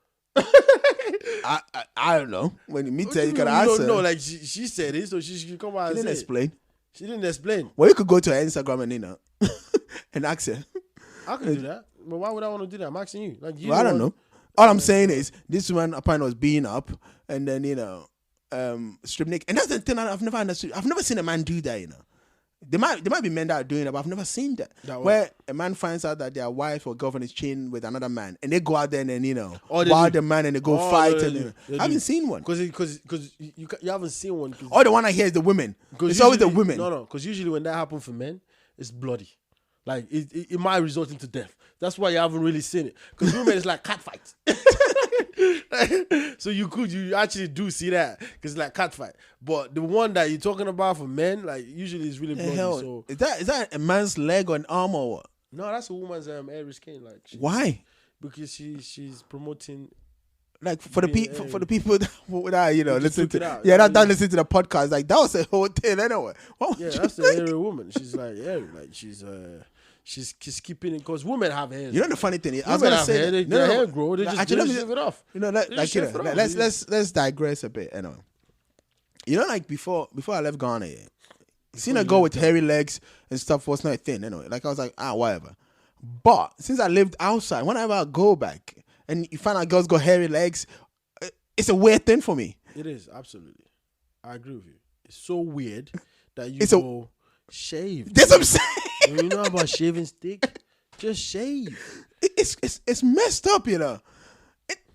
I don't know. When me tell you can answer. Don't know. Like she said it, so she should come out and didn't say explain. She didn't explain. Well, you could go to her Instagram and and ask her. I can do that, but why would I want to do that? I'm asking you. Like I don't know. All I'm saying is this woman apparently was being up, and then strip naked. And that's the thing I've never understood. I've never seen a man do that. There might be men that are doing it, but I've never seen that. Where a man finds out that their wife or girlfriend is cheating with another man, and they go out there and then bar the man and they go fight. I haven't seen one. Because you haven't seen one. Or the one I hear is the women. It's always the women. No, because usually when that happens for men, it's bloody. Like it might result into death. That's why you haven't really seen it. Because women is like cat fights. So you actually do see that because it's like cat fight. But the one that you're talking about for men, like usually is really bloody. Hell, so is that a man's leg or an arm or what? No, that's a woman's air skin. Like why? Because she's promoting. Like for the people that listen to that listen to the podcast, like that was a whole thing anyway. That's the hairy woman. She's like hairy, like she's keeping it because women have hair. You know the funny thing is, I was gonna say their hair grow. They just shave it off. Let's digress a bit. Like before I left Ghana, seeing a girl with hairy legs and stuff was not a thing. Like I was like whatever. But since I lived outside, whenever I go back and you find out girls got hairy legs, it's a weird thing for me. It is, absolutely. I agree with you. It's so weird that you go shave. That's what I'm saying. You know about shaving stick? Just shave. It's messed up, I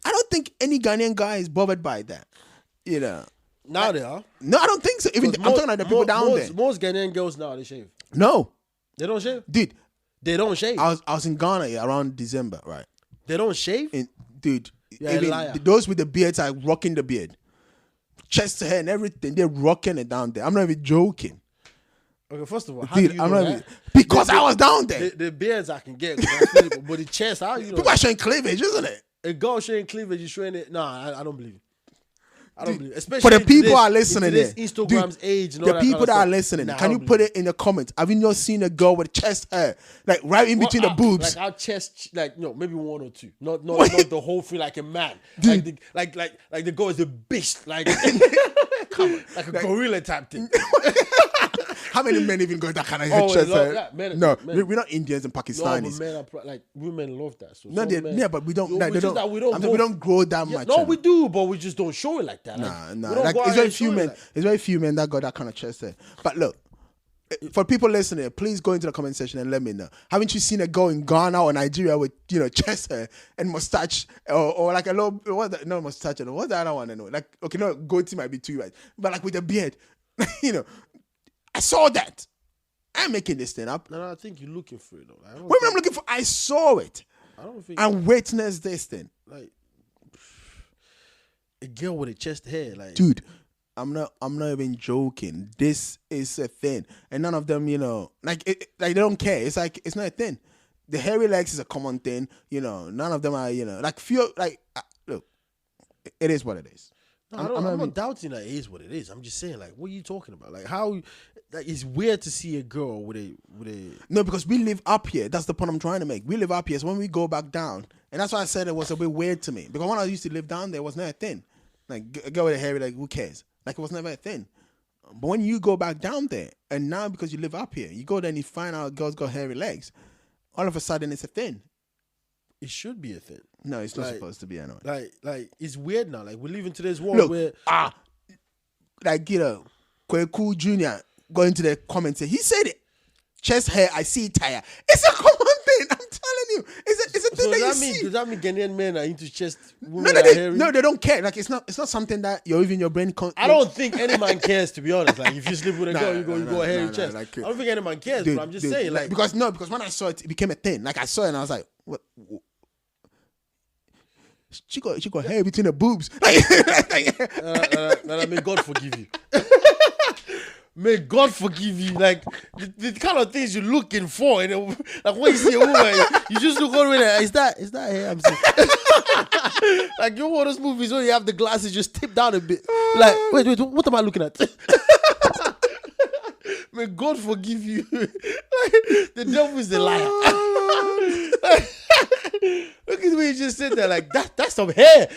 don't think any Ghanaian guy is bothered by that, Now they are. No, I don't think so. Even I'm talking about the people down there. Most Ghanaian girls now, they shave. No. They don't shave? Dude. They don't shave. I was in Ghana around December, right? They don't shave? Dude. You're a liar. Those with the beards are rocking the beard. Chest to hair and everything. They're rocking it down there. I'm not even joking. Okay, first of all, how dude, do you know that? Because I was down there. The beards I can get, but the chest, how you know? People are showing cleavage, isn't it? A girl showing cleavage, you showing it? Nah, I don't believe it. I don't believe it. Especially for the people are listening this there. Instagram's age. And all the that people kind of that are stuff. listening, Nah, can you put it in the comments? Have you not seen a girl with chest hair, like right in between the boobs? Like our chest, like maybe one or two, not the whole thing, like a man. Dude. Like the girl is a beast, like like a gorilla type thing. How many men even got that kind of chest hair? Men. We're not Indians and Pakistanis. No, but men are like women love that. So no, but we don't. We don't grow that much. No, we do, but we just don't show it like that. Nah. Like, it's very few men. It's very few men that got that kind of chest hair. But look, for people listening, please go into the comment section and let me know. Haven't you seen a girl in Ghana or Nigeria with chest hair and mustache or like a little no mustache? What's the other one? Like goatee might be too right, but like with a beard, I saw that. I'm making this thing up. No, I think you're looking for it though. What I'm looking for? I saw it. I don't think and witnessed this thing. Like a girl with a chest hair, like dude. I'm not even joking. This is a thing, and none of them, like they don't care. It's like it's not a thing. The hairy legs is a common thing. None of them are, like feel like look. It is what it is. No, I'm not doubting that it is what it is. I'm just saying, like, what are you talking about? Like, how? Like, it's weird to see a girl with a. No, because we live up here. That's the point I'm trying to make. We live up here, so when we go back down, and that's why I said it was a bit weird to me. Because when I used to live down there, it was not a thing. Like, a girl with a hairy, like, who cares? Like, it was never a thing. But when you go back down there, and now because you live up here, you go there and you find out girls got hairy legs, all of a sudden it's a thing. It should be a thing. No, it's not supposed to be anyway. Like it's weird now. Like we live into this world where Kweku Jr. going to the comments and he said it. Chest hair, I see tire. It's a common thing. I'm telling you. It's a thing Does that mean Ghanaian men are into chest? No, they don't care. Like it's not something that even your brain. I don't think any man cares, to be honest. Like if you sleep with a girl, you go a hairy chest. I don't think any man cares. But I'm just saying, like because when I saw it, it became a thing. Like I saw it and I was like, what? She got hair between her boobs. May God forgive you. May God forgive you. Like the kind of things you're looking for, like when you see a woman, you just look over there. Is that hair? I'm saying, like you know one of those movies where you have the glasses just tipped down a bit. Like wait, what am I looking at? May God forgive you. Like, the devil is the liar. Look at the way you just sit there like that's some hair.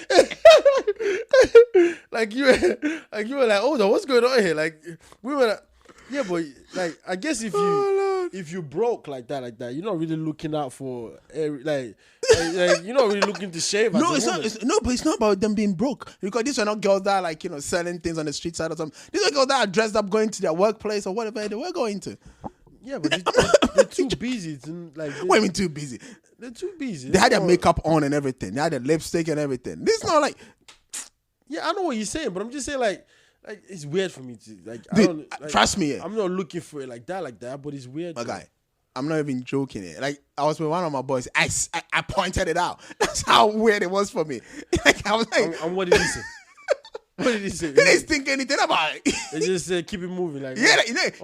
like you were like, oh no, what's going on here? Like we were like, yeah, but like I guess if you broke like that, you're not really looking out for like you're not really looking to shave. No, it's not. But it's not about them being broke, because these are not girls that are like selling things on the street side or something. These are girls that are dressed up going to their workplace or whatever they were going to. Yeah, but they're too busy to like. What do you mean too busy? They're too busy. They had their makeup on and everything. They had their lipstick and everything. This is not like. Yeah, I know what you're saying, but I'm just saying like it's weird for me to like. Dude, I don't like, trust me. I'm not looking for it like that, but it's weird. My guy, I'm not even joking. It like I was with one of my boys. I pointed it out. That's how weird it was for me. Like I was like, and what did he say? What did he say? He didn't think anything about it. They just said keep it moving. Like yeah, he didn't.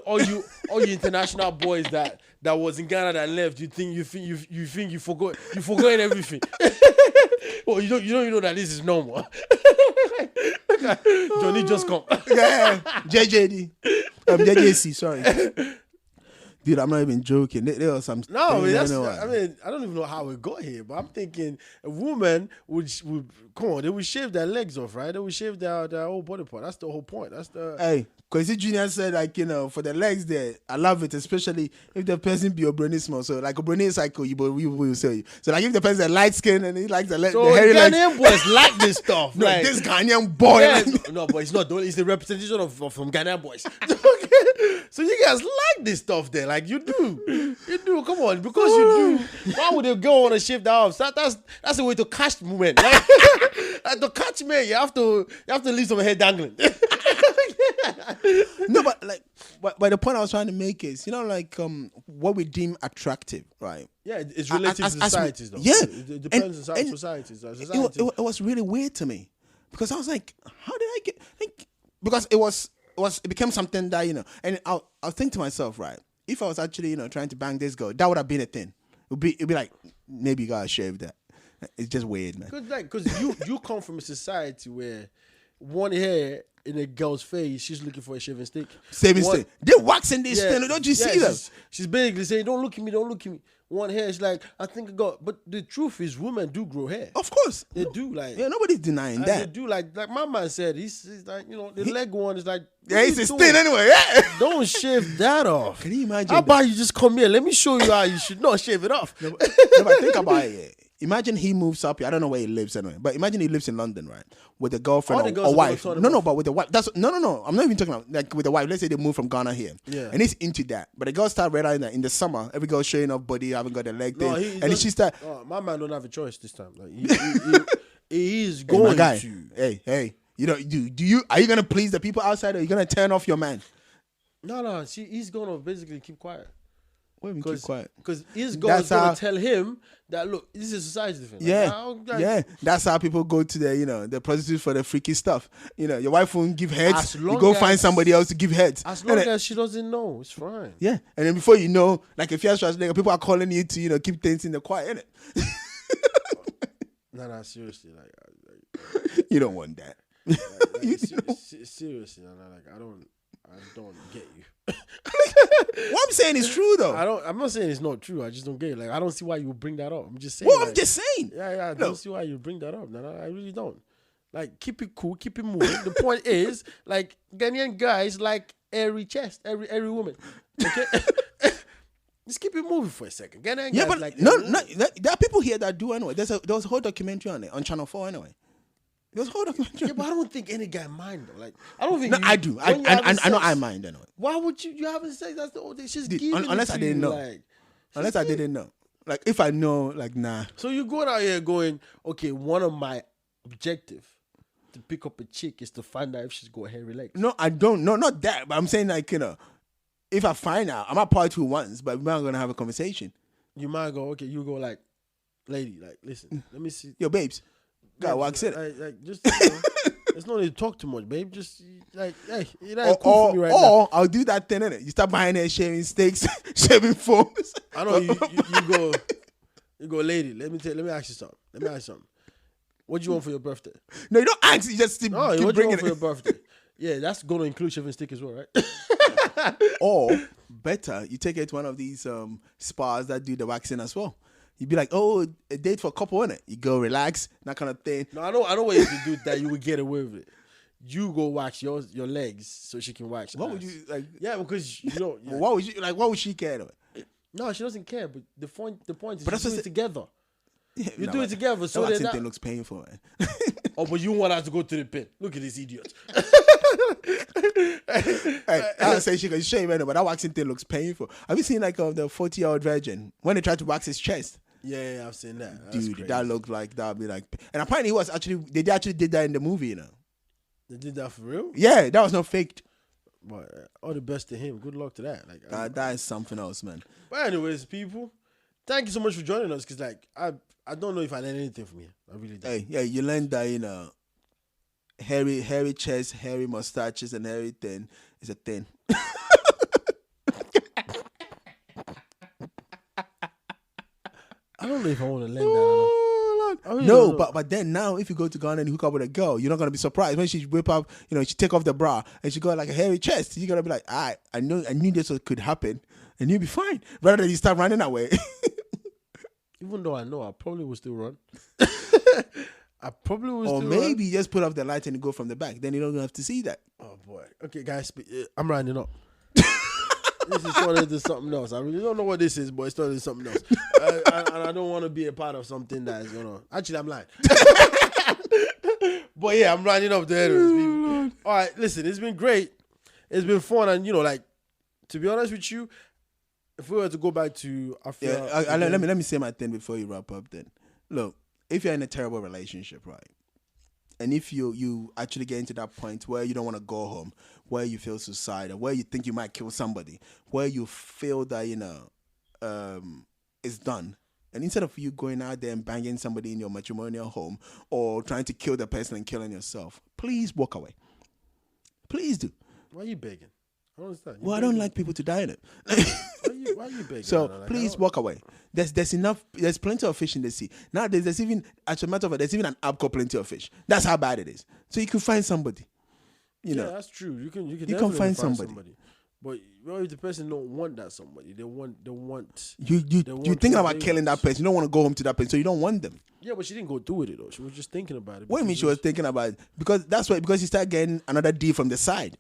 All you international boys that was in Ghana that left. You think you forgot everything. Well, you don't know that this is normal. Johnny just come. Yeah, JJD, JJC. Sorry. Dude, I'm not even joking. There was some. No, I mean, I don't even know how we got here, but I'm thinking a woman would come on, they would shave their legs off, right? They would shave their whole body part. That's the whole point. That's the. Hey, Kwesi Junior said like for the legs there, I love it, especially if the person be Obroni small. So like Obroni cycle, we will say you. So like if the person is light skin and he likes the hairy legs. Ghanaian boys like this stuff. No, like, this Ghanaian boy. Yeah, no, but it's not. It's the representation of from Ghanaian boys. So you guys like this stuff there, like you do. Come on, because you do. Why would they go on and shave that off? That's a way to catch women. Like to catch men, you have to leave some hair dangling. No, but like, but the point I was trying to make is, like what we deem attractive, right? Yeah, it's relative to societies, though. Yeah, it depends on societies. It was really weird to me, because I was like, how did I get? Like, because it became something that and I'll think to myself, right? If I was actually trying to bang this girl, that would have been a thing. It'd be like, maybe you gotta shave that. It's just weird, man. Because you come from a society where one hair in a girl's face, she's looking for a shaving stick. Shaving stick. They're waxing this thing. Don't you see them? She's basically saying, don't look at me. One hair is like, I think I got. But the truth is, women do grow hair. Of course. They do. Like, yeah, nobody's denying that. They do. Like my man said, he's like, the leg one is like, yeah, it's his thing anyway. Yeah. Don't shave that off. Can you imagine? How about you just come here? Let me show you how you should not shave it off. No, but think about it. Yeah. Imagine he moves up here. I don't know where he lives anyway, but imagine he lives in London, right? With a girlfriend or wife. No, but with a wife. No. I'm not even talking about like with a wife. Let's say they move from Ghana here, and he's into that. But the girl start realizing that in the summer, every girl showing off body, haven't got a leg thing, and she start. Oh, my man don't have a choice this time. Like he is going to. Hey, do you are you gonna please the people outside, or are you gonna turn off your man? No. He's gonna basically keep quiet. What do you mean keep quiet? Because his girl's gonna tell him that look, this is a society thing. Yeah. That's how people go to the prostitutes for the freaky stuff. Your wife won't give heads. You go find somebody else to give heads. As long as she doesn't know, it's fine. Yeah, and then before you know, like Afia Schwarzenegger, people are calling you to keep things in the quiet, innit? No, seriously, you don't want that. Seriously, I don't get you. What I'm saying is true though. I'm not saying it's not true. I just don't get it. Like I don't see why you would bring that up. I'm just saying. Well, I'm just saying. Yeah. I don't see why you bring that up. No, I really don't. Like keep it cool, keep it moving. The point is, like Ghanaian guys like airy chest, every woman. Okay. Just keep it moving for a second. Ghanaian guys but like no, there are people here that do anyway. There was a whole documentary on it on Channel 4 anyway. There was a whole documentary. Yeah, but I don't think any guy mind though. Like I don't think. No, I do. I know I mind anyway. Why would you having sex? That's the old thing. She's giving unless I didn't know. Unless I didn't know. Like if I know, like nah. So you're going out here going, okay, one of my objective to pick up a chick is to find out if she's got hairy legs. No, I don't. No, not that. But I'm saying like if I find out, I might part two once, but we're not gonna have a conversation. You might go, okay. You go like, lady, like listen, let me see. Yo, babes. God, wax it. Like just There's no need to talk too much, babe. Just like, hey, it ain't cool for me right now. Or I'll do that thing, innit? You start buying her shaving sticks, shaving foams. I know you go, lady. Let me ask you something. What do you want for your birthday? No, you don't ask. You just keep What do you bringing want for your it. birthday? Yeah, that's going to include shaving stick as well, right? Or better, you take it to one of these spas that do the waxing as well. You'd be like, oh, a date for a couple, innit? You go relax, that kind of thing. No, I know what you could do that you would get away with it. You go wax your legs so she can wax. What would you like? Yeah, because you know. Yeah. What would you like? What would she care? No, she doesn't care. But the point is, But you do it together. Yeah, You do it together. So that that waxing thing looks painful, man. Oh, but you want her to go to the pin. Look at this idiot. Hey, I say she can shame anyway, but that waxing thing looks painful. Have you seen like the 40-year-old virgin when they tried to wax his chest? Yeah, I've seen that. That's Dude, crazy. that looked like that'd be like, and apparently they actually did that in the movie, you know. They did that for real? Yeah, that was not faked. But all the best to him. Good luck to that. Like, That is something else, man. But anyways, people, thank you so much for joining us. Because like I don't know if I learned anything from you. I really don't. Hey, yeah, you learned that, you know, hairy chest, hairy mustaches, and everything is a thing. I don't know if I want to learn that or not. No, but then now if you go to Ghana and you hook up with a girl, you're not gonna be surprised when she whip up, you know, she take off the bra and she got like a hairy chest. You're gonna be like, I knew this could happen, and you'll be fine. Rather than you start running away. Even though I know I probably will still run. I probably will Or still maybe run. you just put off the light and go from the back. Then you don't have to see that. Oh boy. Okay, guys, I'm rounding up. This is turning into something else. I really don't know what this is, but it's turning into something else. And I don't want to be a part of something that is gonna. Actually, I'm lying. But yeah, I'm rounding up the anyways, people. All right, listen, it's been great. It's been fun, and you know, like, to be honest with you, if we were to go back to Afia, Yeah, let me say my thing before you wrap up. Then, look, if you're in a terrible relationship, right, and if you actually get into that point where you don't want to go home, where you feel suicidal, where you think you might kill somebody, where you feel that, you know, it's done, and instead of you going out there and banging somebody in your matrimonial home or trying to kill the person and killing yourself, please walk away. Please do. Why are you begging? I don't understand. Well, I don't like people to die in it. Why are you begging? So Like, please walk away. There's enough. There's plenty of fish in the sea. Nowadays, there's even, as a matter of fact, there's even an app called Plenty of Fish. That's how bad it is. So you can find somebody. You know, that's true. You can can find somebody. But well, if the person don't want that somebody, they want. you thinking about killing that person. You don't want to go home to that person, so you don't want them. Yeah, but she didn't go through with it though. She was just thinking about it. What do you mean she was thinking about it? Because you start getting another deal from the side.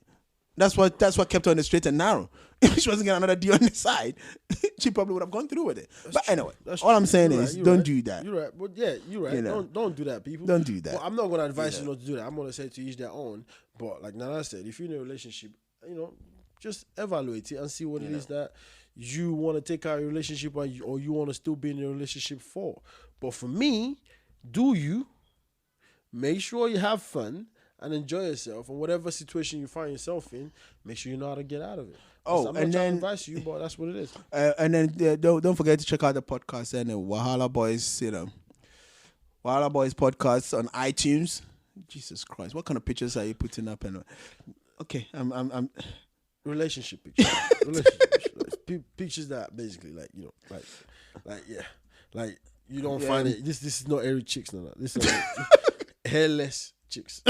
That's what kept her on the straight and narrow. If she wasn't getting another deal on the side, she probably would have gone through with it. But anyway, all I'm saying is don't do that. You're right. But yeah, you're right. You know. Don't do that, people. Don't do that. Well, I'm not going to advise you not to do that. I'm going to say to each their own. But like Nana said, if you're in a relationship, you know, just evaluate it and see what it is that you want to take out of your relationship or you want to still be in a relationship for. But for me, do you make sure you have fun and enjoy yourself, and whatever situation you find yourself in, make sure you know how to get out of it. I'm not trying to advise you, but that's what it is. And then don't forget to check out the podcast and Wahala Boys, you know, Wahala Boys podcast on iTunes. Jesus Christ, what kind of pictures are you putting up? And okay, I'm relationship pictures, pictures that basically like, you know, like yeah, like you don't find it. This is not every chicks, no. This is like hairless chicks.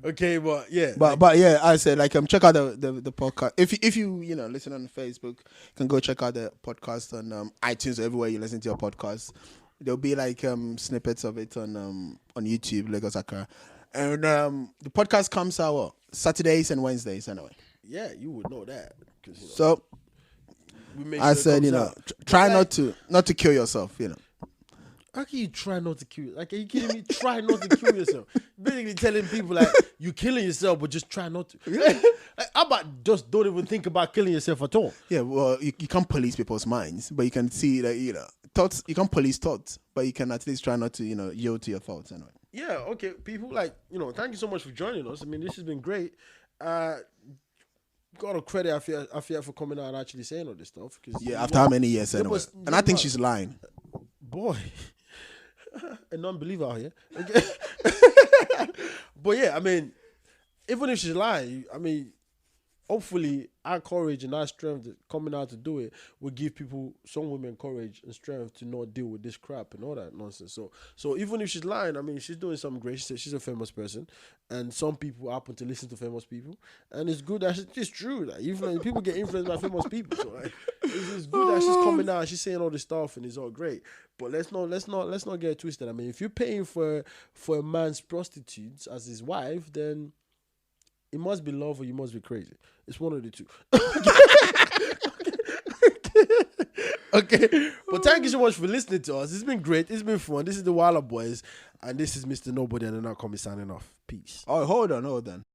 Okay, but yeah. But yeah, I said like check out the podcast. If you listen on Facebook, you can go check out the podcast on iTunes or everywhere you listen to your podcast. There'll be like snippets of it on YouTube, Lagos ACCRA. And the podcast comes out Saturdays and Wednesdays anyway. Yeah, you would know that. So I said, try not to kill yourself, How can you try not to kill? Like, are you kidding me? Try not to kill yourself. Basically telling people like you killing yourself, but just try not to. Like, how about just don't even think about killing yourself at all? Yeah, well, you can't police people's minds, but you can see that thoughts. You can't police thoughts, but you can at least try not to yield to your thoughts anyway. Yeah. Okay, people. Like, thank you so much for joining us. I mean, this has been great. Gotta credit Afia for coming out and actually saying all this stuff. Yeah, after how many years anyway? And I think she's lying. Boy, A non-believer out here. Okay. But yeah, I mean, even if she's lying, I mean, hopefully our courage and our strength coming out to do it will give people, some women, courage and strength to not deal with this crap and all that nonsense. So even if she's lying, I mean, she's doing something great. She's a famous person, and some people happen to listen to famous people, and it's good that it's true. Like, even people get influenced by famous people, so like, it's good that she's coming out, she's saying all this stuff, and it's all great. But let's not get it twisted. I mean, if you're paying for a man's prostitutes as his wife, then it must be love or you must be crazy. It's one of the two. Okay. But thank you so much for listening to us. It's been great. It's been fun. This is the Wilder Boys. And this is Mr. Nobody, and then I'll come signing off. Peace. Oh, hold on.